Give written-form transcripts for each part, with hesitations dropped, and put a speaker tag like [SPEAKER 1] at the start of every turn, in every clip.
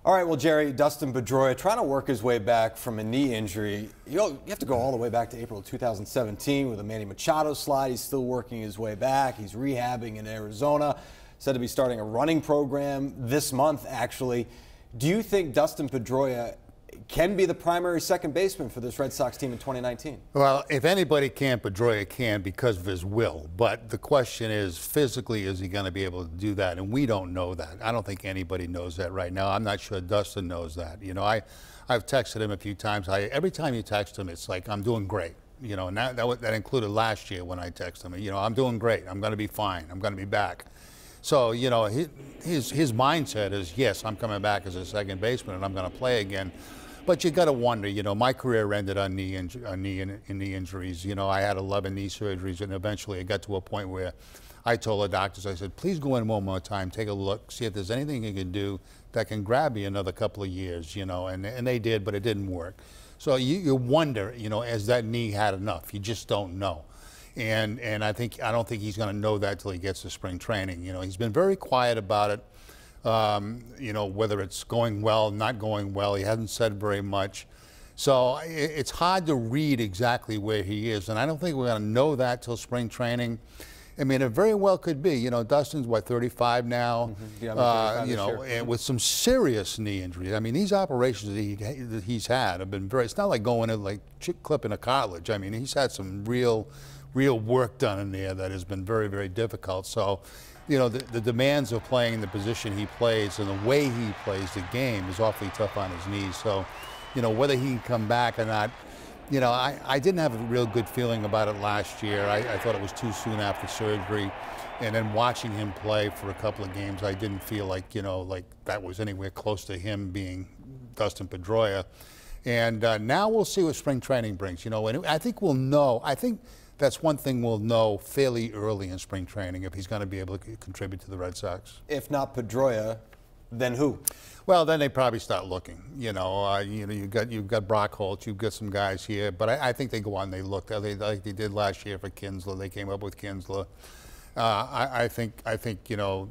[SPEAKER 1] All right, well, Jerry, Dustin Pedroia trying to work his way back from a knee injury. You have to go all the way back to April 2017 with a Manny Machado slide. He's still working his way back. He's rehabbing in Arizona. Said to be starting a running program this month, actually. Do you think Dustin Pedroia can be the primary second baseman for this Red Sox team in 2019?
[SPEAKER 2] Well, if anybody can, Pedroia can because of his will. But the question is, physically, is he going to be able to do that? And we don't know that. I don't think anybody knows that right now. I'm not sure Dustin knows that. You know, I've texted him a few times. Every time you text him, it's like, I'm doing great. You know, and that included last year when I texted him. You know, I'm doing great. I'm going to be fine. I'm going to be back. So, you know, his mindset is, yes, I'm coming back as a second baseman and I'm going to play again. But you got to wonder, you know, my career ended on knee injuries. You know, I had 11 knee surgeries, and eventually it got to a point where I told the doctors, I said, please go in one more time, take a look, see if there's anything you can do that can grab you another couple of years, you know, and they did, but it didn't work. So you wonder, you know, has that knee had enough? You just don't know. And I don't think he's going to know that till he gets to spring training. You know, he's been very quiet about it. You know, whether it's going well, not going well, he hasn't said very much. So it's hard to read exactly where he is, and I don't think we're going to know that till spring training. I mean, it very well could be. You know, Dustin's, what, 35 now?
[SPEAKER 1] Mm-hmm. Yeah,
[SPEAKER 2] you know, and with some serious knee injuries. I mean, these operations that he's had have been very, it's not like going in like clipping a cartilage. I mean, he's had some real work done in there that has been very, very difficult. So, you know, the demands of playing the position he plays and the way he plays the game is awfully tough on his knees. So, you know, whether he can come back or not, you know, I didn't have a real good feeling about it last year. I thought it was too soon after surgery. And then watching him play for a couple of games, I didn't feel like, you know, like that was anywhere close to him being Dustin Pedroia. And now we'll see what spring training brings, you know, and I think we'll know. I think that's one thing we'll know fairly early in spring training if he's going to be able to contribute to the Red Sox.
[SPEAKER 1] If not Pedroia, then who?
[SPEAKER 2] Well, then they probably start looking. You know, you've got Brock Holt, you've got some guys here, but I think they go on. They look like they did last year for Kinsler. They came up with Kinsler. I think you know,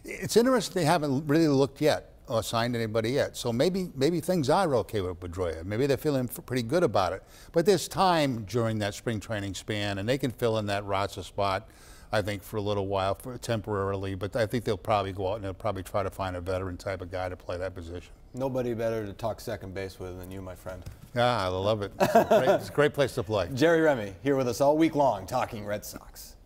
[SPEAKER 2] it's interesting they haven't really looked yet or signed anybody yet. So maybe things are okay with Pedroia. Maybe they're feeling pretty good about it. But there's time during that spring training span, and they can fill in that roster spot, I think, for a little while, temporarily. But I think they'll probably go out and they'll probably try to find a veteran type of guy to play that position.
[SPEAKER 1] Nobody better to talk second base with than you, my friend.
[SPEAKER 2] Yeah, I love it. It's a great place to play.
[SPEAKER 1] Jerry Remy here with us all week long talking Red Sox.